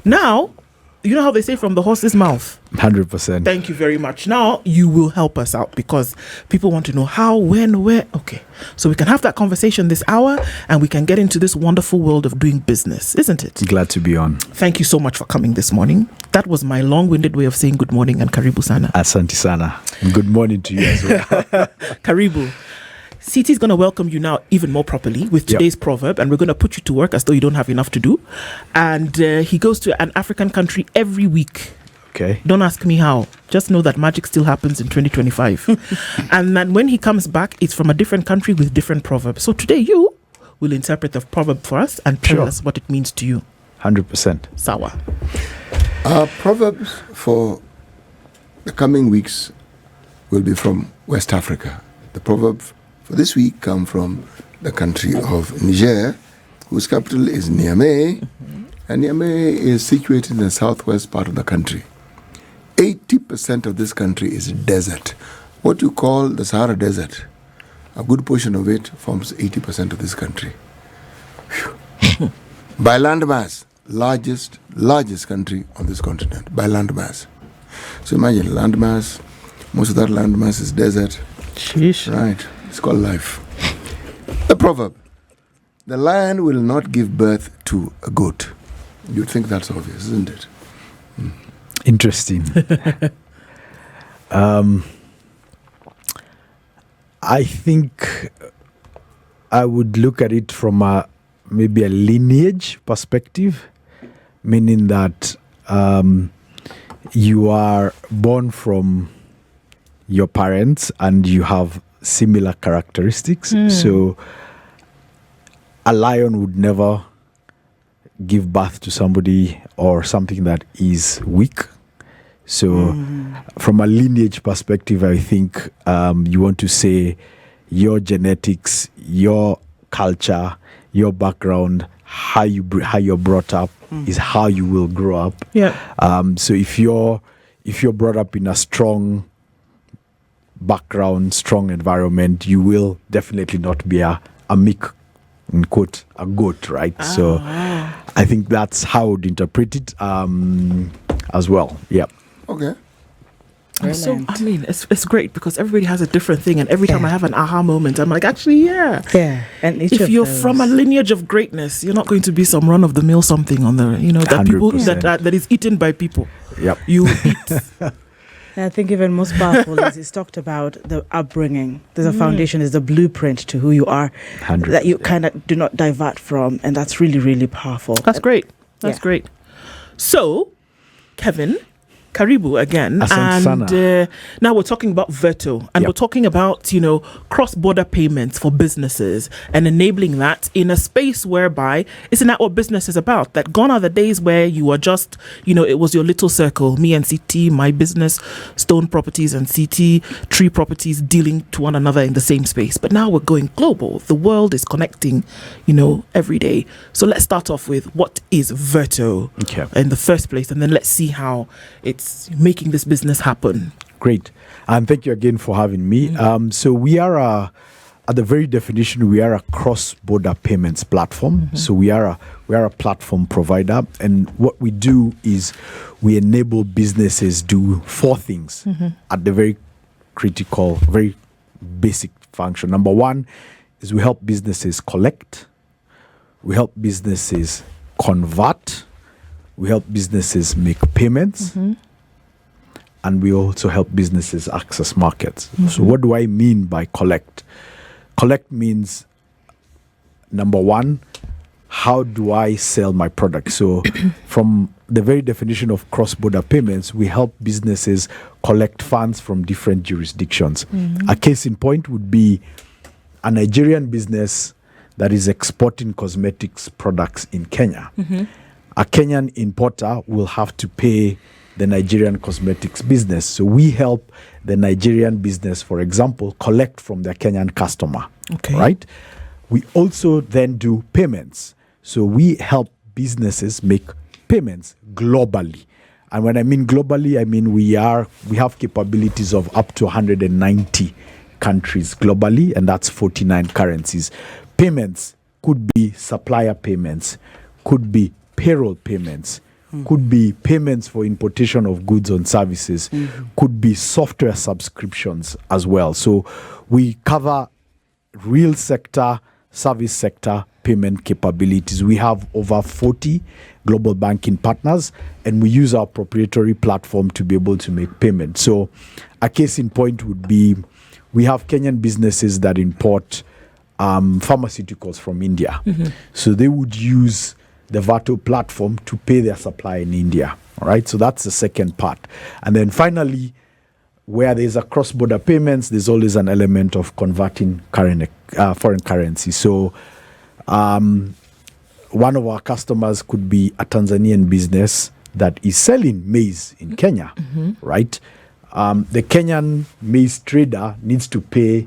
Now, you know how they say from the horse's mouth? 100%. Thank you very much. Now you will help us out because people want to know how, when, where. Okay. So we can have that conversation this hour and we can get into this wonderful world of doing business, isn't it? Glad to be on. Thank you so much for coming this morning. That was my long-winded way of saying good morning and karibu sana. Asante sana. And good morning to you as well. Karibu. CT is going to welcome you now even more properly with today's proverb, and we're going to put you to work as though you don't have enough to do. And he goes to an African country every week. Okay. Don't ask me how. Just know that magic still happens in 2025. And then when he comes back, it's from a different country with different proverbs. So today you will interpret the proverb for us and tell us what it means to you. 100%. Sawa. Proverbs for the coming weeks will be from West Africa. The proverb for this week come from the country of Niger, whose capital is Niamey. Mm-hmm. And Niamey is situated in the southwest part of the country. 80% of this country is desert. What you call the Sahara Desert, a good portion of it forms 80% of this country. By landmass, largest country on this continent, by landmass. So imagine landmass, most of that landmass is desert. Sheesh. Right. It's called life. The proverb: the lion will not give birth to a goat. You'd think that's obvious, isn't it? Interesting. I think I would look at it from maybe a lineage perspective, meaning that you are born from your parents and you have similar characteristics. So a lion would never give birth to somebody or something that is weak. So from a lineage perspective, I think you want to say your genetics, your culture, your background, how you're brought up is how you will grow up. Yeah. So if you're brought up in a strong background, strong environment, you will definitely not be a meek, in quote, a goat, right? So I think that's how I would interpret it as well. Yeah. Okay. So, I mean, it's great because everybody has a different thing. And every time I have an aha moment, I'm like, actually, yeah. And if you're from a lineage of greatness, you're not going to be some run-of-the-mill something on the, that 100%. people that is eaten by people. Yep. You eat. I think even most powerful is it's talked about the upbringing. There's a foundation, there's a blueprint to who you are 100%. that you kind of do not divert from. And that's really, really powerful. That's great. That's great. So, Kevin, Karibu again. And now we're talking about Verto. And we're talking about, cross-border payments for businesses and enabling that in a space whereby, isn't that what business is about? That gone are the days where you were just, it was your little circle, me and CT, my business, Stone Properties and CT, Tree Properties dealing to one another in the same space. But now we're going global. The world is connecting, every day. So let's start off with what is Verto in the first place, and then let's see how it's making this business happen. Great. And thank you again for having me. So we are at the very definition, we are a cross-border payments platform. So we are a platform provider, and what we do is we enable businesses do four things at the very critical, very basic function. Number one is we help businesses collect, we help businesses convert, we help businesses make payments, and we also help businesses access markets. So what do I mean by collect? Collect means, number one, how do I sell my product? So from the very definition of cross-border payments, we help businesses collect funds from different jurisdictions. A case in point would be a Nigerian business that is exporting cosmetics products in Kenya. A Kenyan importer will have to pay the Nigerian cosmetics business. So we help the Nigerian business, for example, collect from their Kenyan customer, right? We also then do payments. So we help businesses make payments globally. And when I mean globally, I mean we have capabilities of up to 190 countries globally, and that's 49 currencies. Payments could be supplier payments, could be payroll payments, could be payments for importation of goods and services, could be software subscriptions as well. So we cover real sector, service sector payment capabilities. We have over 40 global banking partners, and we use our proprietary platform to be able to make payments. So a case in point would be, we have Kenyan businesses that import pharmaceuticals from India. So they would use the Verto platform to pay their supply in India. All right, so that's the second part. And then finally, where there's a cross-border payments, there's always an element of converting foreign currency. So one of our customers could be a Tanzanian business that is selling maize in Kenya, right? The Kenyan maize trader needs to pay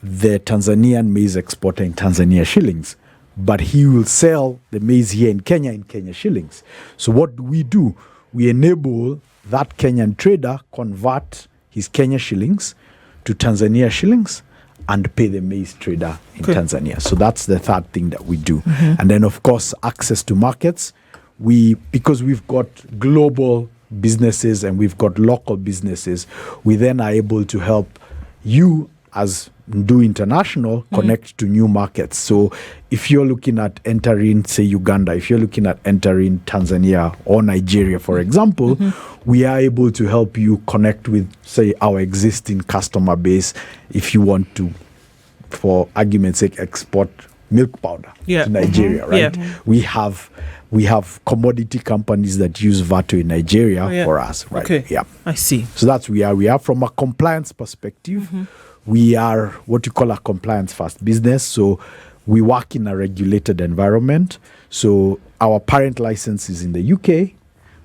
the Tanzanian maize exporter in Tanzania shillings, but he will sell the maize here in Kenya shillings. So what do? We enable that Kenyan trader convert his Kenya shillings to Tanzania shillings and pay the maize trader in Tanzania. So that's the third thing that we do. And then, of course, access to markets. Because we've got global businesses and we've got local businesses, we then are able to help you as Do International connect to new markets. So if you're looking at entering, say, Uganda, if you're looking at entering Tanzania or Nigeria, for example, we are able to help you connect with, say, our existing customer base if you want to, for argument's sake, export milk powder to Nigeria, right? We have commodity companies that use Verto in Nigeria for us, right? Okay. Yeah, I see. So that's we are from a compliance perspective. We are what you call a compliance-first business. So we work in a regulated environment. So our parent license is in the UK.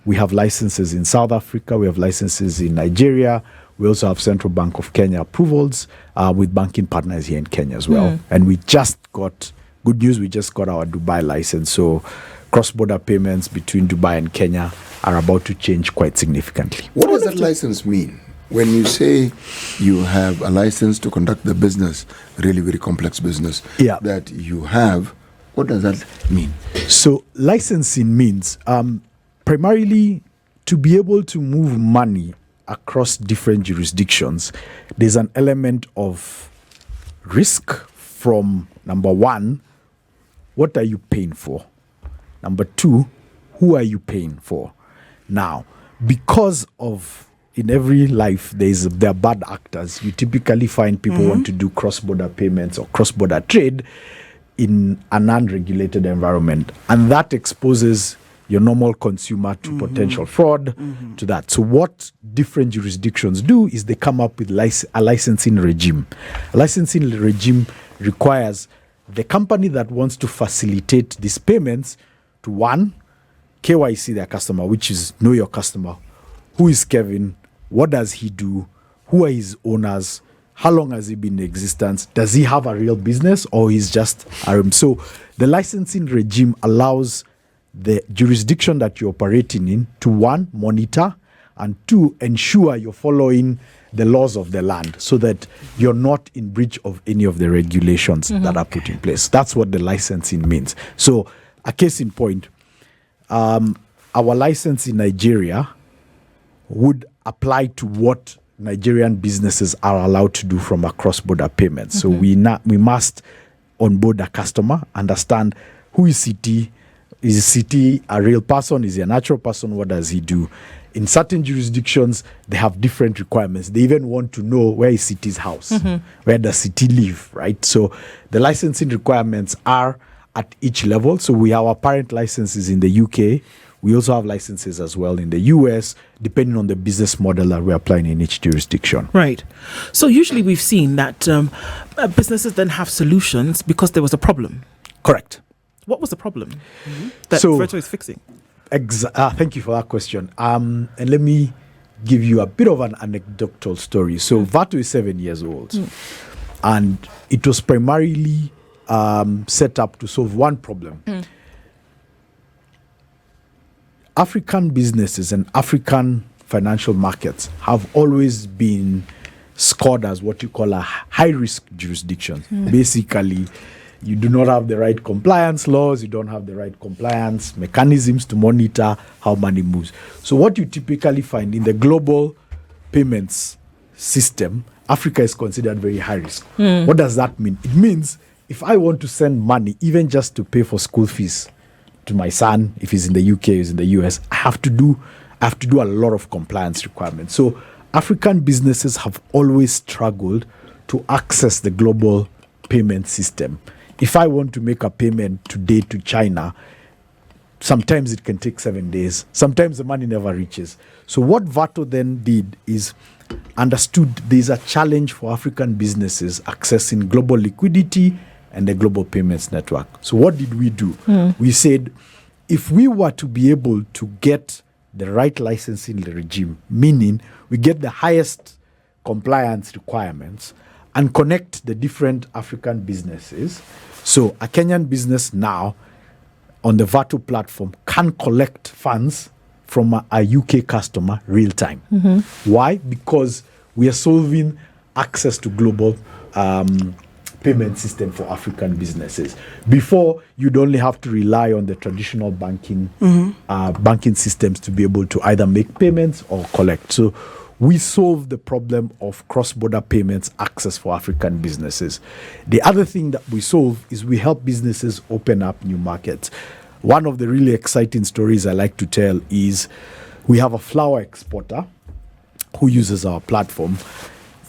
We have licenses in South Africa. We have licenses in Nigeria. We also have Central Bank of Kenya approvals with banking partners here in Kenya as well. And we just got, good news, we just got our Dubai license. So cross-border payments between Dubai and Kenya are about to change quite significantly. What does that license mean? When you say you have a license to conduct the business, really very complex business that you have, what does that mean? So licensing means primarily to be able to move money across different jurisdictions. There's an element of risk from, number one, what are you paying for? Number two, who are you paying for? Now, because of in every life, there are bad actors. You typically find people want to do cross-border payments or cross-border trade in an unregulated environment. And that exposes your normal consumer to potential fraud, to that. So what different jurisdictions do is they come up with a licensing regime. A licensing regime requires the company that wants to facilitate these payments to, one, KYC their customer, which is know your customer. Who is Kevin? What does he do? Who are his owners? How long has he been in existence? Does he have a real business or he's just RM? So the licensing regime allows the jurisdiction that you're operating in to, one, monitor, and two, ensure you're following the laws of the land so that you're not in breach of any of the regulations that are put in place. That's what the licensing means. So a case in point, our license in Nigeria would apply to what Nigerian businesses are allowed to do from a cross-border payment. So we must onboard a customer, understand who is CT. Is CT a real person? Is he a natural person? What does he do? In certain jurisdictions, they have different requirements. They even want to know where is CT's house, where does CT live, right? So the licensing requirements are at each level. So we have our parent licenses in the UK. We also have licenses as well in the US, depending on the business model that we're applying in each jurisdiction. Right. So usually we've seen that businesses then have solutions because there was a problem. Correct. What was the problem that Verto is fixing? Thank you for that question. And let me give you a bit of an anecdotal story. So Verto is 7 years old. And it was primarily set up to solve one problem. African businesses and African financial markets have always been scored as what you call a high-risk jurisdiction. Basically, You do not have the right compliance laws. You don't have the right compliance mechanisms to monitor how money moves. So what you typically find in the global payments system, Africa is considered very high risk. What does that mean? It means if I want to send money, even just to pay for school fees to my son, if he's in the UK, he's in the US, I have to do a lot of compliance requirements. So African businesses have always struggled to access the global payment system. If I want to make a payment today to China, sometimes it can take 7 days. Sometimes the money never reaches. So what Verto then did is understood there's a challenge for African businesses accessing global liquidity and the global payments network. So what did we do? We said, if we were to be able to get the right licensing regime, meaning we get the highest compliance requirements and connect the different African businesses. So a Kenyan business now on the Verto platform can collect funds from a UK customer real time. Why? Because we are solving access to global payment system for African businesses. Before, you'd only have to rely on the traditional banking systems to be able to either make payments or collect. So we solve the problem of cross-border payments access for African businesses. The other thing that we solve is we help businesses open up new markets. One of the really exciting stories I like to tell is we have a flower exporter who uses our platform.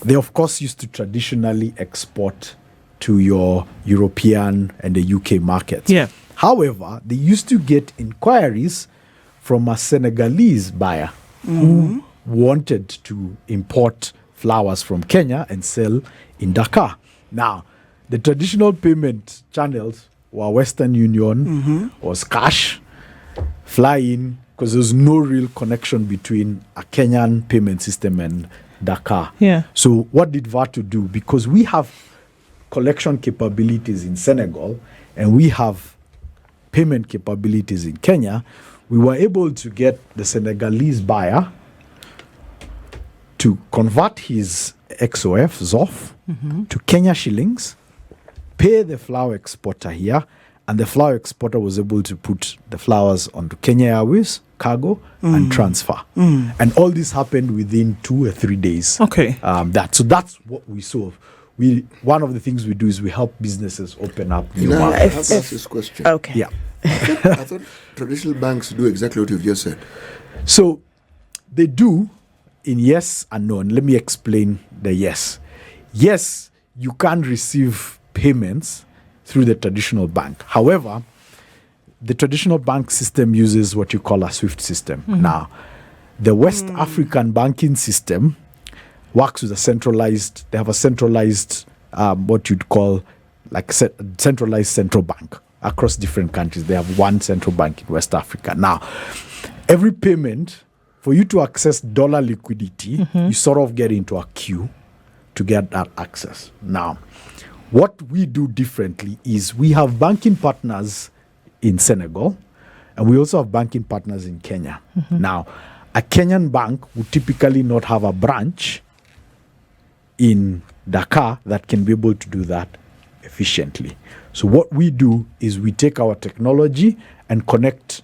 They, of course, used to traditionally export to your European and the UK markets. Yeah. However, they used to get inquiries from a Senegalese buyer who wanted to import flowers from Kenya and sell in Dakar. Now, the traditional payment channels were Western Union, was cash, fly in, because there's no real connection between a Kenyan payment system and Dakar. Yeah. So what did Verto do? Because we have collection capabilities in Senegal and we have payment capabilities in Kenya, we were able to get the Senegalese buyer to convert his XOF, ZOF, to Kenya shillings, pay the flower exporter here, and the flower exporter was able to put the flowers onto Kenya Airways, cargo, and transfer. And all this happened within 2 or 3 days. Okay. So that's what we solve. One of the things we do is we help businesses open up new Now, I have markets. to ask this question. Okay. Yeah. I thought traditional banks do exactly what you've just said. So they do in yes and no. And let me explain the yes. Yes, you can receive payments through the traditional bank. However, the traditional bank system uses what you call a SWIFT system. Now, the West African banking system works with they have a centralized, what you'd call like centralized central bank across different countries. They have one central bank in West Africa. Now, every payment, for you to access dollar liquidity, you sort of get into a queue to get that access. Now, what we do differently is we have banking partners in Senegal, and we also have banking partners in Kenya. Now, a Kenyan bank would typically not have a branch in Dakar that can be able to do that efficiently. So what we do is we take our technology and connect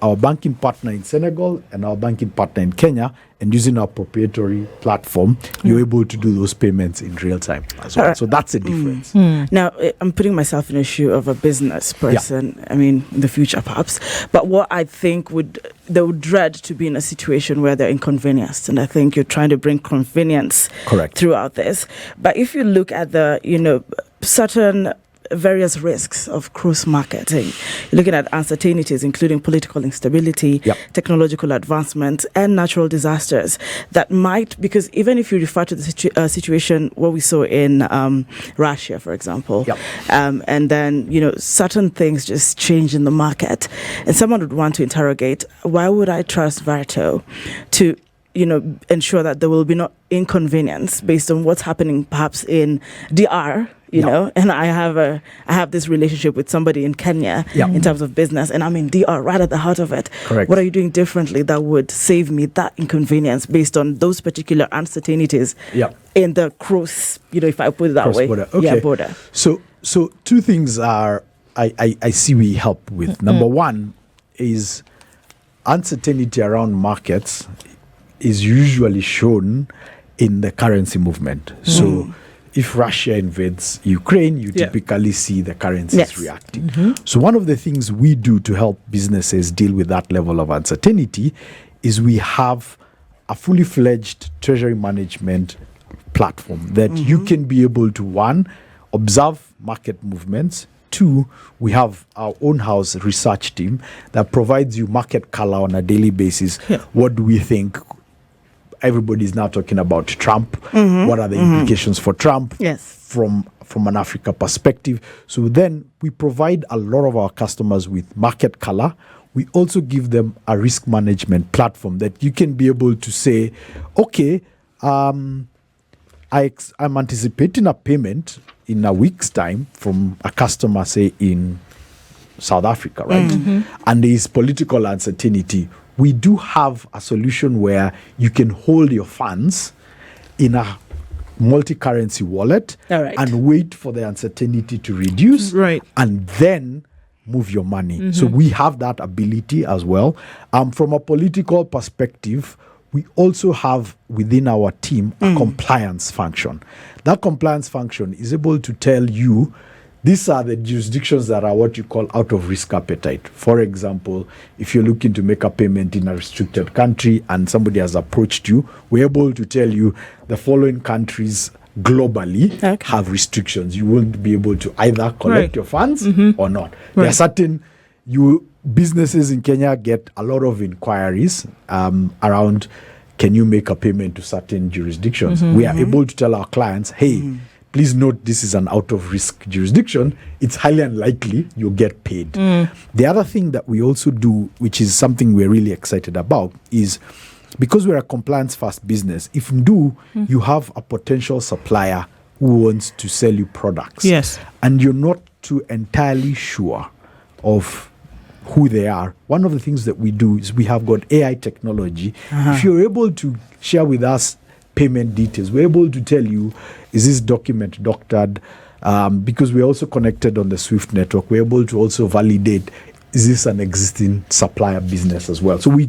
our banking partner in Senegal and our banking partner in Kenya, and using our proprietary platform, you're able to do those payments in real time as well. So that's the difference. Now, I'm putting myself in the shoe of a business person, I mean, in the future perhaps, but what I think they would dread to be in a situation where they're inconvenienced, and I think you're trying to bring convenience throughout this. But if you look at the, certain various risks of cross marketing, you're looking at uncertainties, including political instability, technological advancement, and natural disasters that might, because even if you refer to the situation what we saw in Russia, for example, and then certain things just change in the market, and someone would want to interrogate, why would I trust Verto to ensure that there will be no inconvenience based on what's happening perhaps in DR, and I have this relationship with somebody in Kenya in terms of business, and I'm in DR right at the heart of it. Correct. What are you doing differently that would save me that inconvenience based on those particular uncertainties in the cross, if I put it that way, border. Okay. border. So So two things are I see we help with. Number one is uncertainty around markets is usually shown in the currency movement. So if Russia invades Ukraine, you typically see the currencies reacting. So one of the things we do to help businesses deal with that level of uncertainty is we have a fully fledged treasury management platform that you can be able to, one, observe market movements. Two, we have our own house research team that provides you market color on a daily basis. What do we think? Everybody's now talking about Trump. What are the implications for Trump from an Africa perspective? So then we provide a lot of our customers with market color. We also give them a risk management platform that you can be able to say, okay, I'm anticipating a payment in a week's time from a customer, say, in South Africa, right? And there is political uncertainty. We do have a solution where you can hold your funds in a multi-currency wallet and wait for the uncertainty to reduce and then move your money. So we have that ability as well. From a political perspective, we also have within our team a compliance function. That compliance function is able to tell you these are the jurisdictions that are what you call out of risk appetite. For example, if you're looking to make a payment in a restricted country and somebody has approached you, we're able to tell you the following countries globally have restrictions. You won't be able to either collect your funds or not. There are certain businesses in Kenya get a lot of inquiries around, can you make a payment to certain jurisdictions? We are able to tell our clients, hey, please note this is an out-of-risk jurisdiction. It's highly unlikely you'll get paid. The other thing that we also do, which is something we're really excited about, is because we're a compliance-fast business, if you have a potential supplier who wants to sell you products, and you're not too entirely sure of who they are, one of the things that we do is we have got AI technology. If you're able to share with us payment details, we're able to tell you, is this document doctored? Because we're also connected on the SWIFT network, we're able to also validate, is this an existing supplier business as well? So we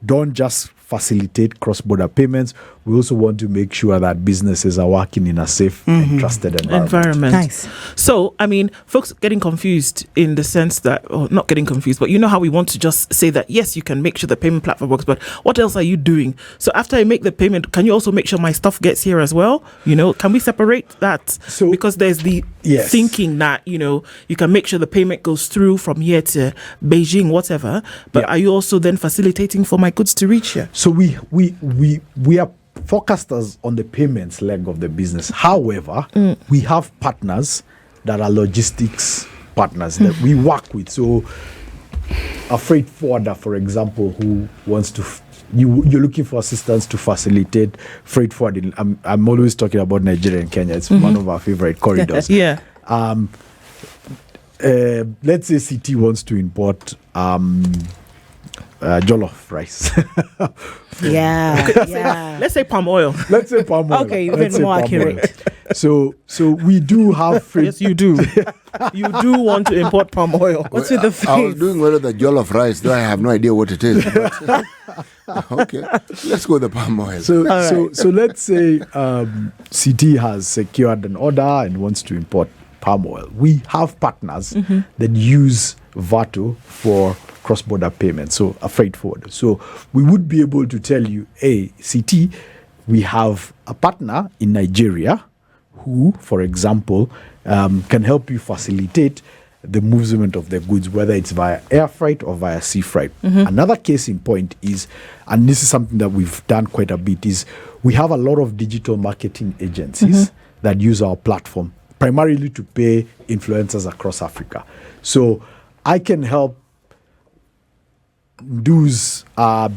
don't just facilitate cross-border payments. We also want to make sure that businesses are working in a safe and trusted environment. Nice. So, I mean, folks getting confused in the sense that, or not getting confused, but you know how we want to just say that, yes, you can make sure the payment platform works, but what else are you doing? So after I make the payment, can you also make sure my stuff gets here as well? You know, can we separate that? So, because there's the thinking that, you know, you can make sure the payment goes through from here to Beijing, whatever, but are you also then facilitating for my goods to reach here? So we are focused on the payments leg of the business. However, we have partners that are logistics partners that we work with. So a freight forwarder, for example, who wants to you're looking for assistance to facilitate freight forwarding. I'm always talking about Nigeria and Kenya. It's one of our favorite corridors. Let's say CT wants to import jollof rice. Let's say palm oil. Okay, even more accurate. So we do have freight. Yes, you do. You do want to import palm oil. What's with the face? I was doing well with the jollof rice, though I have no idea what it is. Okay, let's go with the palm oil. So let's say CT has secured an order and wants to import palm oil. We have partners that use Verto for cross-border payments, so a freight forwarder. So we would be able to tell you, hey, CT, we have a partner in Nigeria who, for example, can help you facilitate the movement of the goods, whether it's via air freight or via sea freight. Another case in point is, and this is something that we've done quite a bit, is we have a lot of digital marketing agencies that use our platform primarily to pay influencers across Africa. So I can help Du's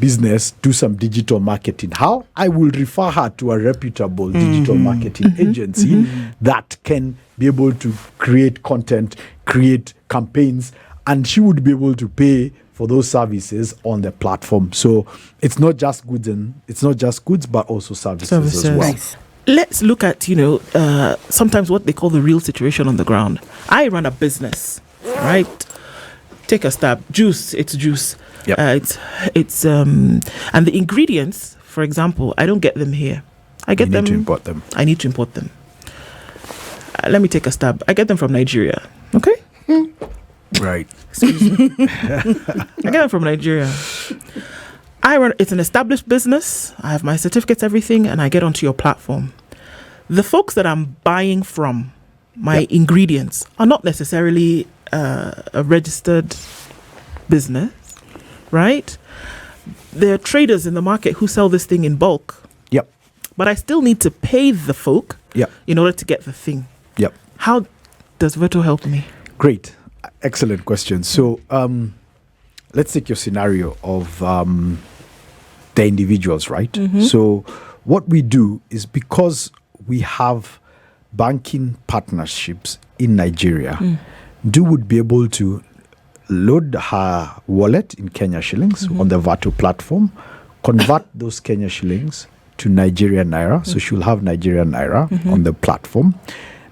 business do some digital marketing. How? I will refer her to a reputable digital marketing agency that can be able to create content, create campaigns, and she would be able to pay for those services on the platform. So it's not just goods, but also services as well. Nice. let's look at, sometimes what they call the real situation on the ground. I run a business, right? Take a stab. Juice, it's juice. Yep. It's and the ingredients, for example, I don't get them here. I get them. You need to import them. I need to import them. Let me take a stab. I get them from Nigeria. Okay? Right. Excuse me. I get them from Nigeria. It's an established business. I have my certificates, everything, and I get onto your platform. The folks that I'm buying from, my ingredients, are not necessarily a registered business, right? There are traders in the market who sell this thing in bulk. Yep. But I still need to pay the folk in order to get the thing. Yep. How does Verto help me? Great. Excellent question. So let's take your scenario of the individuals, right? Mm-hmm. So what we do is, because we have banking partnerships in Nigeria, Du would be able to load her wallet in Kenya shillings on the Verto platform, convert those Kenya shillings to Nigerian naira. So she'll have Nigerian naira on the platform.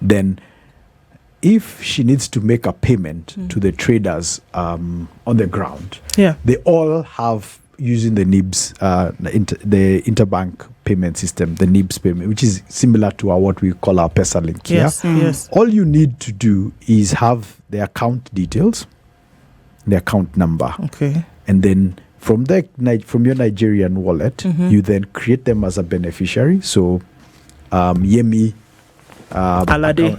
Then if she needs to make a payment to the traders on the ground, they all have, using the NIBS, the interbank payment system, the NIBS payment, which is similar to what we call our Pesa Link. Yes. All you need to do is have the account details, the account number. Okay. And then from your Nigerian wallet, you then create them as a beneficiary. So Yemi Alade.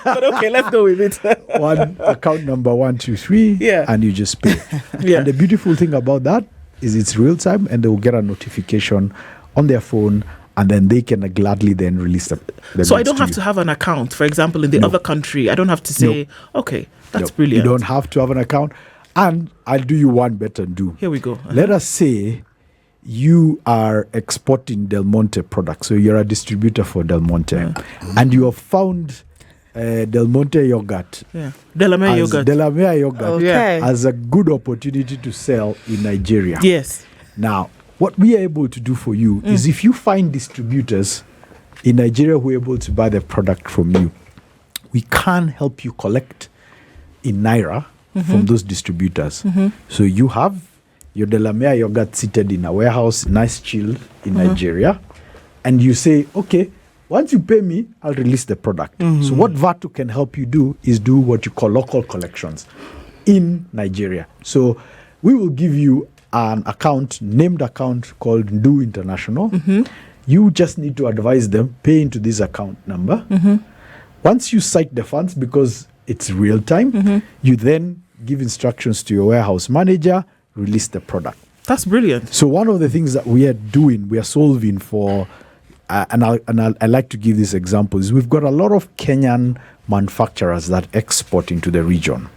But okay, let's go with it. One account number 123, and you just pay. And the beautiful thing about that is it's real time, and they will get a notification on their phone, and then they can gladly then release the So I don't have to have an account, for example, in the other country. I don't have to say, okay, that's brilliant. You don't have to have an account. And I'll do you one better do. Here we go. Let us say you are exporting Del Monte products. So you're a distributor for Del Monte. And you have found Del Monte yogurt. Delamere yogurt. As a good opportunity to sell in Nigeria. Yes. Now, what we are able to do for you is, if you find distributors in Nigeria who are able to buy the product from you, we can help you collect in Naira from those distributors. So you have your Delamere yogurt seated in a warehouse, nice chilled in Nigeria, and you say, okay, once you pay me, I'll release the product. So what Verto can help you do is do what you call local collections in Nigeria. So we will give you an account, named account called Ndu International. You just need to advise them, pay into this account number. Once you cite the funds, because it's real time, you then give instructions to your warehouse manager, release the product. That's brilliant. So one of the things that we are doing, we are solving for, and I like to give this example, is we've got a lot of Kenyan manufacturers that export into the region.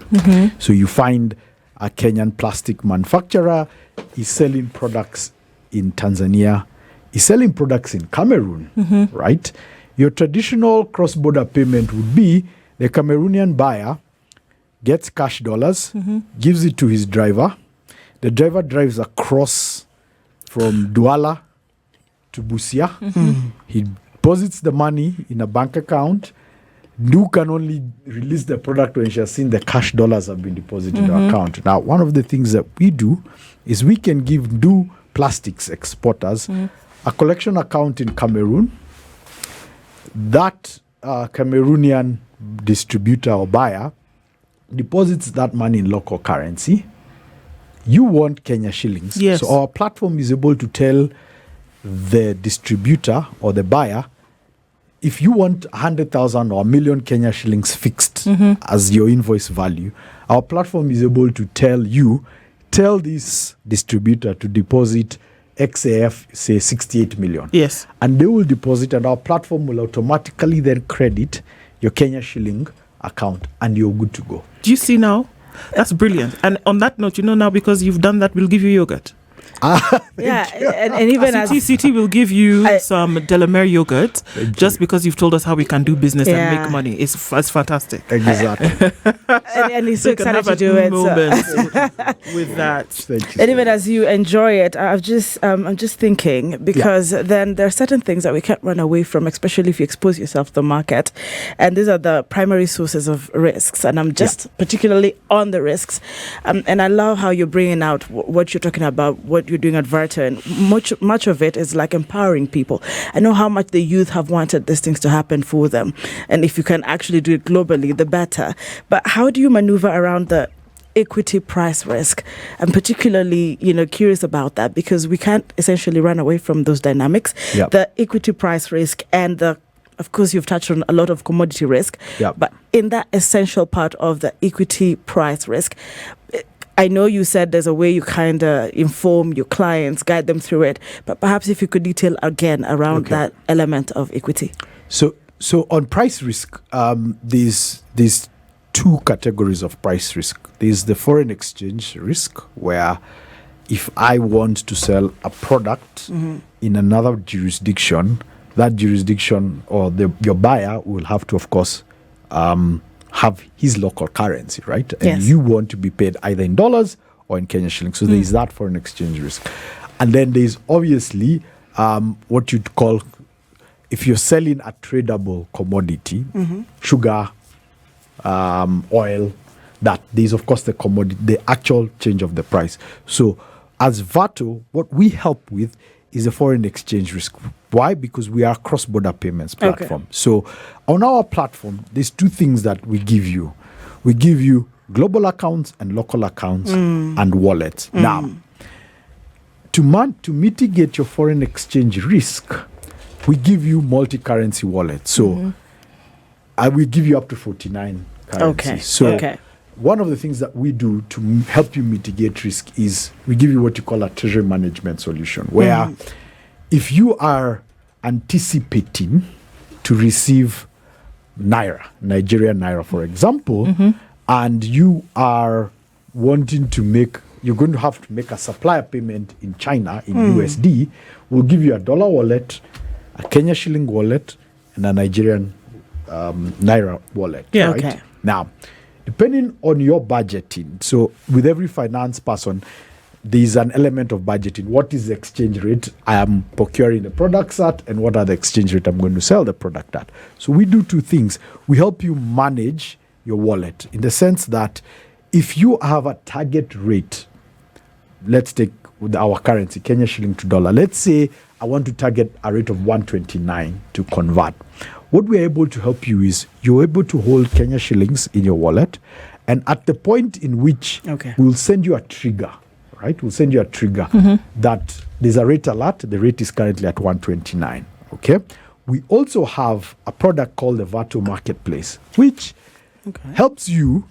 So you find a Kenyan plastic manufacturer is selling products in Tanzania, is selling products in Cameroon, right? Your traditional cross-border payment would be the Cameroonian buyer gets cash dollars, gives it to his driver. The driver drives across from Douala to Busia. He deposits the money in a bank account. Ndu can only release the product when she has seen the cash dollars have been deposited in her account. Now, one of the things that we do is we can give Ndu Plastics exporters a collection account in Cameroon. That Cameroonian distributor or buyer deposits that money in local currency. You want Kenya shillings. Yes. So our platform is able to tell the distributor or the buyer, if you want 100,000 or 1 million Kenya shillings fixed as your invoice value, our platform is able to tell this distributor to deposit XAF, say 68 million. Yes. And they will deposit, and our platform will automatically then credit your Kenya shilling account, and you're good to go. Do you see now? That's brilliant. And on that note, now, because you've done that, we'll give you yogurt. And even as CT will give you some Delamere yogurt just because you've told us how we can do business and make money. It's fantastic. Exactly. and he's so excited to do it. With that. And even as you enjoy it, I'm just thinking, because then there are certain things that we can't run away from, especially if you expose yourself to the market. And these are the primary sources of risks. And I'm just particularly on the risks. And I love how you're bringing out what you're talking about, what you're doing at Verto. And much of it is like empowering people. I know how much the youth have wanted these things to happen for them. And if you can actually do it globally, the better. But how do you maneuver around the equity price risk? I'm particularly, curious about that, because we can't essentially run away from those dynamics. Yep. The equity price risk and of course, you've touched on a lot of commodity risk, but in that essential part of the equity price risk, I know you said there's a way you kind of inform your clients, guide them through it, but perhaps if you could detail again around that element of equity. So on price risk, there's two categories of price risk. There's the foreign exchange risk, where if I want to sell a product in another jurisdiction, that jurisdiction or your buyer will have to, of course, have his local currency, right? And you want to be paid either in dollars or in Kenyan shillings. So there is that foreign exchange risk. And then there's obviously what you'd call, if you're selling a tradable commodity, sugar, oil, that there's, of course, the commodity, the actual change of the price. So as Verto, what we help with is a foreign exchange risk. Why? Because we are a cross-border payments platform. So on our platform, there's two things that we give you. We give you global accounts and local accounts and wallets. Now, to mitigate your foreign exchange risk, we give you multi-currency wallets. So I will give you up to 49 currencies. One of the things that we do to help you mitigate risk is we give you what you call a treasury management solution, where if you are anticipating to receive Nigerian naira, for example, and you are wanting to you're going to have to make a supplier payment in China in USD, we'll give you a dollar wallet, a Kenya shilling wallet, and a Nigerian naira wallet. Now, depending on your budgeting, so with every finance person, there's an element of budgeting. What is the exchange rate I am procuring the products at, and what are the exchange rate I'm going to sell the product at? So we do two things. We help you manage your wallet in the sense that if you have a target rate, let's take with our currency, Kenya shilling to dollar. Let's say I want to target a rate of 129 to convert. What we're able to help you is you're able to hold Kenya shillings in your wallet, and at the point in which we'll send you a trigger, right? We'll send you a trigger that there's a rate alert. The rate is currently at 129, okay? We also have a product called the Verto Marketplace, which helps you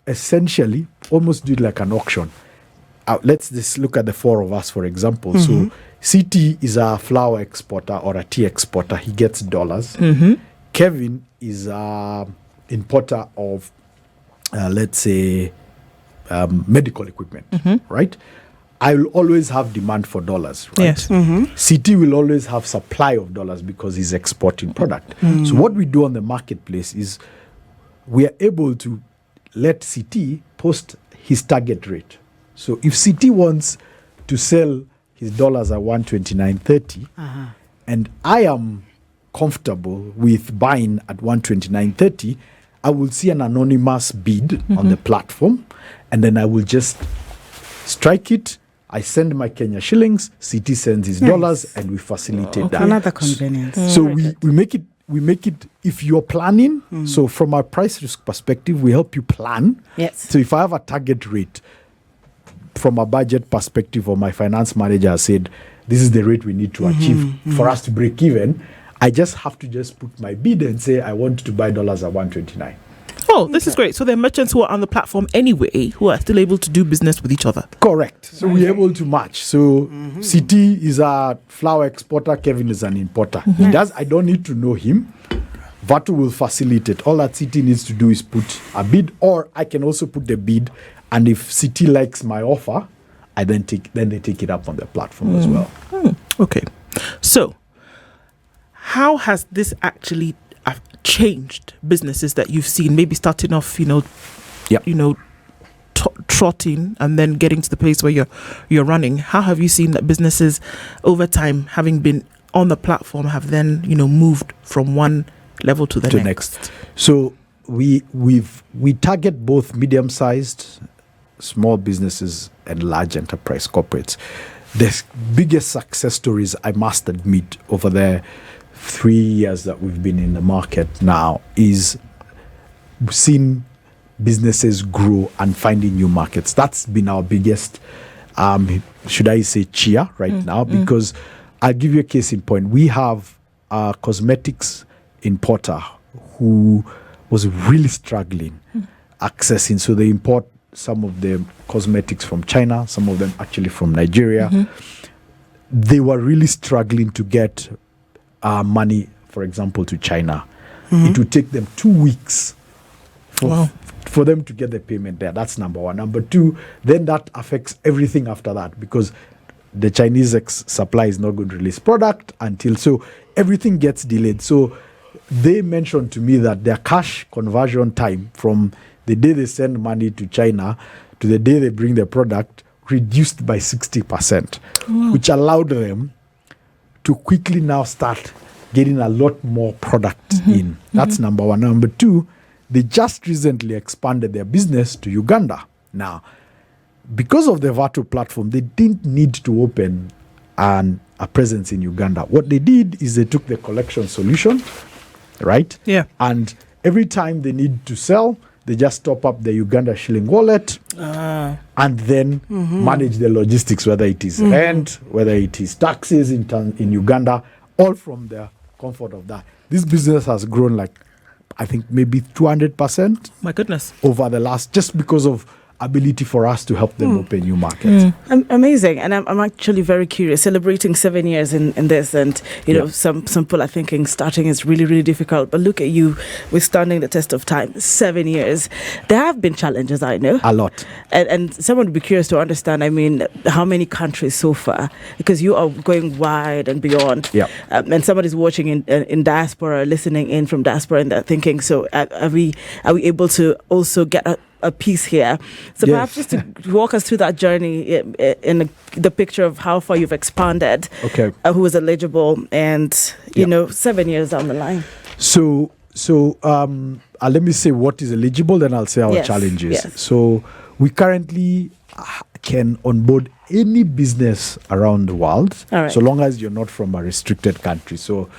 essentially almost do it like an auction. Let's just look at the four of us, for example. So CT is a flour exporter or a tea exporter. He gets dollars. Kevin is an importer of, let's say, medical equipment, right? I will always have demand for dollars, right? Yes. CT will always have supply of dollars because he's exporting product. So what we do on the marketplace is we are able to let CT post his target rate. So if CT wants to sell his dollars at 129.30, and I am comfortable with buying at 129.30, I will see an anonymous bid on the platform, and then I will just strike it. I send my Kenya shillings, CT sends his dollars, and we facilitate that. Another convenience. So we make it if you're planning. So from our price risk perspective, we help you plan. So if I have a target rate, from a budget perspective, or my finance manager has said, this is the rate we need to achieve for us to break even, I just have to just put my bid and say, I want to buy dollars at 129. Oh, this is great. So there are merchants who are on the platform anyway, who are still able to do business with each other. Correct. So we're able to match. So CT is a flour exporter, Kevin is an importer. I don't need to know him. Verto will facilitate. All that CT needs to do is put a bid, or I can also put the bid. And if CT likes my offer, then they take it up on their platform as well. Okay. So, how has this actually changed businesses that you've seen? Maybe starting off, trotting and then getting to the place where you're running. How have you seen that businesses over time, having been on the platform, have then moved from one level to the next? So we target both medium-sized, small businesses and large enterprise corporates. The biggest success stories, I must admit, over the 3 years that we've been in the market now is seeing businesses grow and finding new markets. That's been our biggest, should I say, cheer right now, because I'll give you a case in point. We have a cosmetics importer who was really struggling accessing. So they import some of the cosmetics from China, some of them actually from Nigeria. They were really struggling to get money, for example, to China. It would take them 2 weeks for them to get the payment there. That's number one. Number two, then that affects everything after that, because the Chinese supply is not going to release product until, so everything gets delayed. So they mentioned to me that their cash conversion time from the day they send money to China to the day they bring the product reduced by 60%, which allowed them to quickly now start getting a lot more product in. That's number one. Number two, they just recently expanded their business to Uganda. Now, because of the Verto platform, they didn't need to open a presence in Uganda. What they did is they took the collection solution, right? Yeah. And every time they need to sell, they just top up the Uganda shilling wallet and then manage the logistics, whether it is rent, whether it is taxes in Uganda, all from the comfort of that. This business has grown like, I think maybe 200%. My goodness. Over the last, just because of ability for us to help them open new markets. Amazing. And I'm actually very curious, celebrating 7 years in this, and some people are thinking starting is really, really difficult, but look at you withstanding the test of time. 7 years. There have been challenges, I know. A lot. And someone would be curious to understand, how many countries so far, because you are going wide and beyond. Yeah. And somebody's watching in diaspora, listening in from diaspora, and they're thinking, so are we able to also get a piece here? So perhaps just to walk us through that journey in the picture of how far you've expanded, who is eligible, and 7 years down the line. So let me say what is eligible, then I'll say our challenges. Yes. So we currently can onboard any business around the world, so long as you're not from a restricted country. So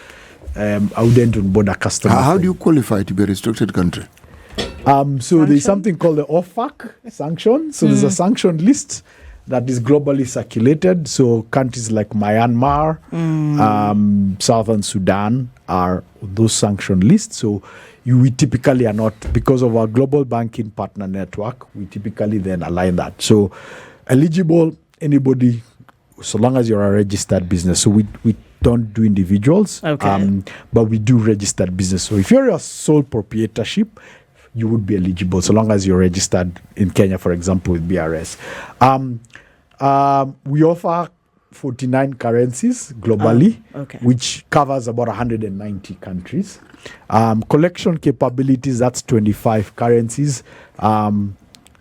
I wouldn't onboard a customer. How do you qualify to be a restricted country? So there's something called the OFAC sanction. So there's a sanction list that is globally circulated. So countries like Myanmar, Southern Sudan are those sanction lists. So we typically are not, because of our global banking partner network, we typically then align that. So eligible, anybody, so long as you're a registered business. So we don't do individuals, but we do registered business. So if you're a sole proprietorship, you would be eligible, so long as you're registered in Kenya, for example, with BRS. We offer 49 currencies globally, which covers about 190 countries. Collection capabilities, that's 25 currencies.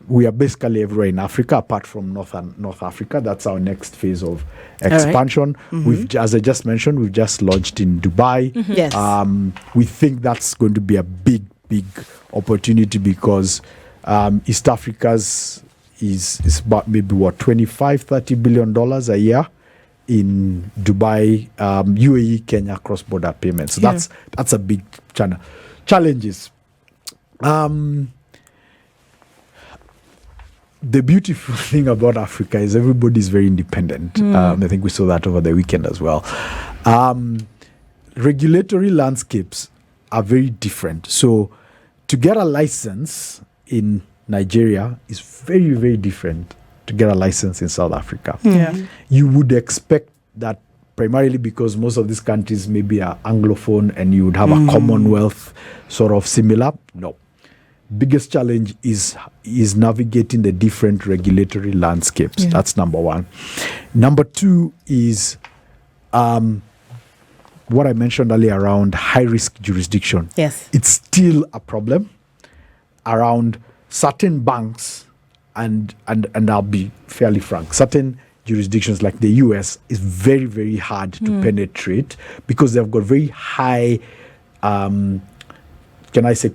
We are basically everywhere in Africa, apart from North Africa. That's our next phase of expansion. We've, as I just mentioned, we've just launched in Dubai. Yes. We think that's going to be a big opportunity, because East Africa's is about maybe $25-30 billion a year in Dubai, UAE, Kenya cross-border payments. So that's a big channel. Challenges. The beautiful thing about Africa is everybody's very independent. I think we saw that over the weekend as well. Regulatory landscapes are very different. So to get a license in Nigeria is very, very different to get a license in South Africa. You would expect that primarily because most of these countries maybe are Anglophone and you would have a Commonwealth sort of similar. No. biggest challenge is navigating the different regulatory landscapes. Yeah. That's number one. Number two is what I mentioned earlier around high-risk jurisdiction. Yes. It's still a problem around certain banks, and I'll be fairly frank, certain jurisdictions like the US is very, very hard to penetrate because they've got very high,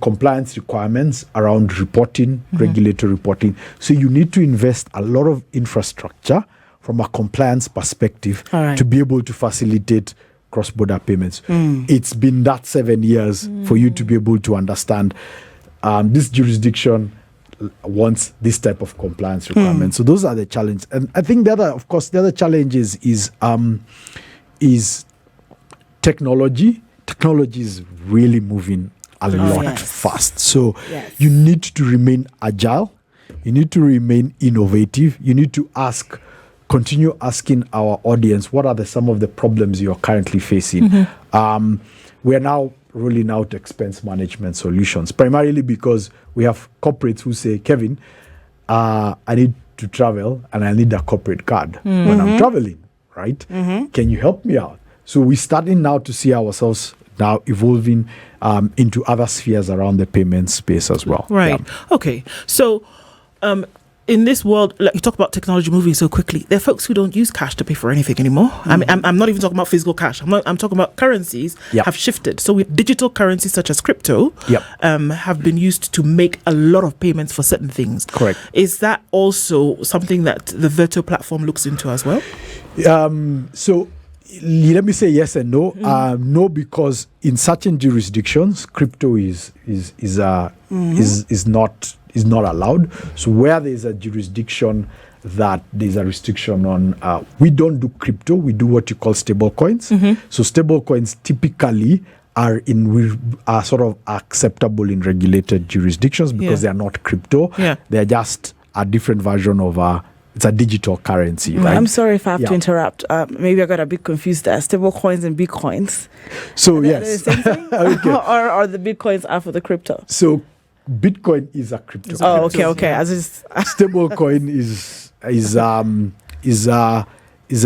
compliance requirements around reporting, regulatory reporting. So you need to invest a lot of infrastructure from a compliance perspective to be able to facilitate cross-border payments. It's been that 7 years for you to be able to understand this jurisdiction wants this type of compliance requirements. So those are the challenges. And I think the other challenge is technology. Technology is really moving a lot fast. So you need to remain agile. You need to remain innovative. You need to continue asking our audience, what are some of the problems you're currently facing? We are now rolling out expense management solutions, primarily because we have corporates who say, Kevin, I need to travel and I need a corporate card when I'm traveling, right? Can you help me out? So we're starting now to see ourselves now evolving into other spheres around the payment space as well. Right. Yeah. Okay. So in this world, like you talk about technology moving so quickly, there are folks who don't use cash to pay for anything anymore. I mean, I'm not even talking about physical cash. I'm talking about currencies have shifted. So with digital currencies such as crypto have been used to make a lot of payments for certain things. Correct. Is that also something that the Verto platform looks into as well? So let me say yes and no. No, because in certain jurisdictions, crypto is not allowed. So where there's a jurisdiction that there's a restriction on, we don't do crypto. We do what you call stable coins. So stable coins typically are sort of acceptable in regulated jurisdictions because they are not crypto. They're just a different version of it's a digital currency. Right? I'm sorry if I have to interrupt. Maybe I got a bit confused there. Stable coins and bitcoins. So yes. The same thing? or the bitcoins are for the crypto? So Bitcoin is a crypto. Oh, okay. Stable coin is a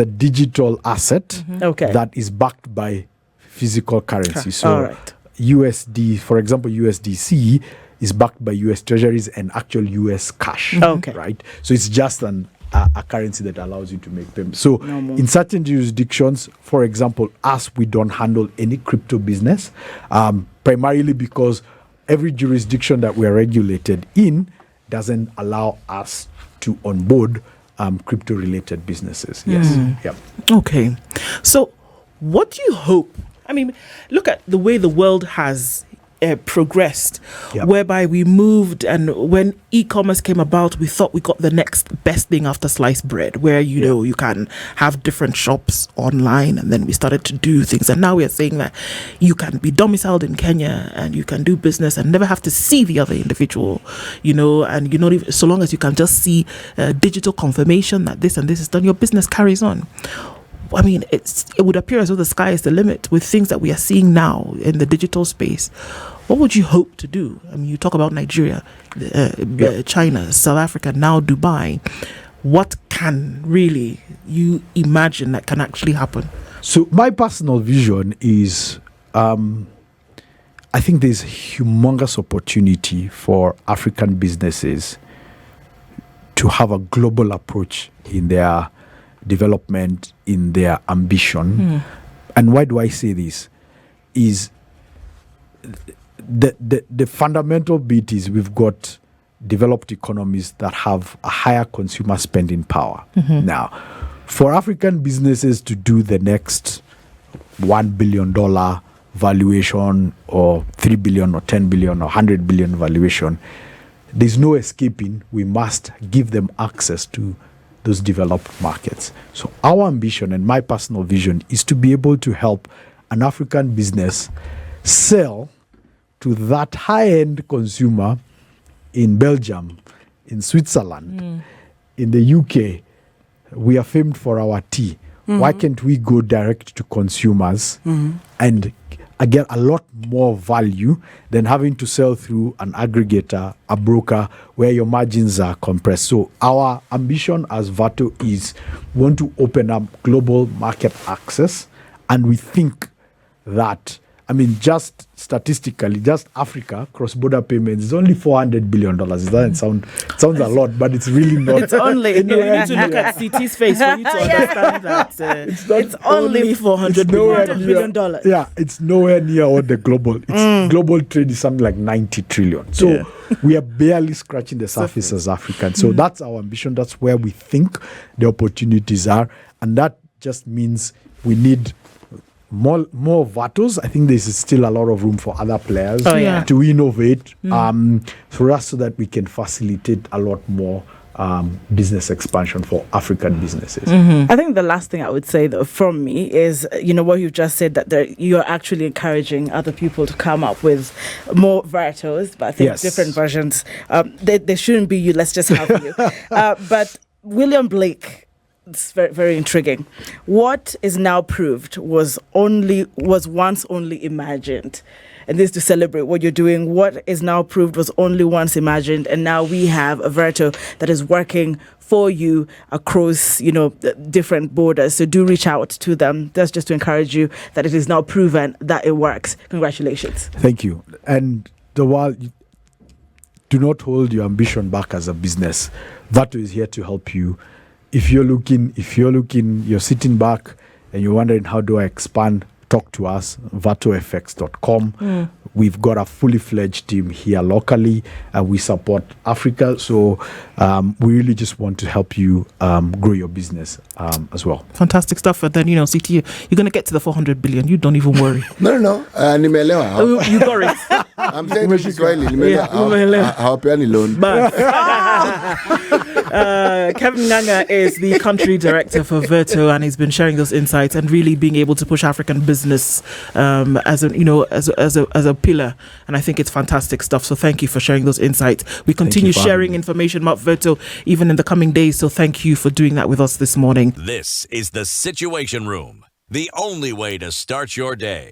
digital asset that is backed by physical currency. So USD, for example, USDC is backed by US treasuries and actual US cash. Right? So it's just a currency that allows you to make payments. So in certain jurisdictions, for example, we don't handle any crypto business, primarily because every jurisdiction that we are regulated in doesn't allow us to onboard crypto-related businesses. Okay. So what do you hope? I mean, look at the way the world has progressed, whereby we moved, and when e-commerce came about, we thought we got the next best thing after sliced bread, where you can have different shops online, and then we started to do things, and now we are saying that you can be domiciled in Kenya and you can do business and never have to see the other individual, and you're not even, so long as you can just see digital confirmation that this and this is done, your business carries on. I mean, it would appear as though the sky is the limit with things that we are seeing now in the digital space. What would you hope to do? I mean, you talk about Nigeria, China, South Africa, now Dubai. What can really you imagine that can actually happen? So my personal vision is, I think there's humongous opportunity for African businesses to have a global approach in their development, in their ambition. And why do I say this? Is the fundamental bit is we've got developed economies that have a higher consumer spending power. Now, for African businesses to do the next $1 billion valuation or 3 billion or 10 billion or 100 billion valuation, there's no escaping. We must give them access to those developed markets. So our ambition and my personal vision is to be able to help an African business sell to that high-end consumer in Belgium, in Switzerland, in the UK. We are famed for our tea. Why can't we go direct to consumers and get a lot more value than having to sell through an aggregator, a broker, where your margins are compressed. So our ambition as Verto is we want to open up global market access, and we think that, I mean, just statistically, just Africa cross-border payments is only $400 billion. It doesn't sounds a lot, but it's really not. It's only. You need to look at CT's face for you to understand that it's only $400 billion. Yeah, it's nowhere near what the global. Global trade is something like 90 trillion. So we are barely scratching the surface as Africans. So that's our ambition. That's where we think the opportunities are, and that just means we need more Vertos. I think there's still a lot of room for other players to innovate for us, so that we can facilitate a lot more business expansion for African businesses. I think the last thing I would say, though, from me is, what you've just said, that you're actually encouraging other people to come up with more Vertos, but I think different versions. They shouldn't be you. Let's just have you. But William Blake. It's very, very intriguing. What is now proved was once only imagined. And this is to celebrate what you're doing. What is now proved was only once imagined. And now we have a Verto that is working for you across, different borders. So do reach out to them. That's just to encourage you that it is now proven that it works. Congratulations. Thank you. And do not hold your ambition back as a business. Verto is here to help you. If you're sitting back and you're wondering, how do I expand? Talk to us, vertofx.com. We've got a fully fledged team here locally, and we support Africa. So we really just want to help you grow your business as well. Fantastic stuff. And then, CT, you're going to get to the 400 billion. You don't even worry. No. Nimelewa. You got it. I'm saying in Kiswahili. Nimelewa. Hawapeani loan. Kevin Nganga is the country director for Verto, and he's been sharing those insights and really being able to push African business as a pillar. And I think it's fantastic stuff. So thank you for sharing those insights. We continue sharing information about Verto even in the coming days. So thank you for doing that with us this morning. This is the Situation Room, the only way to start your day.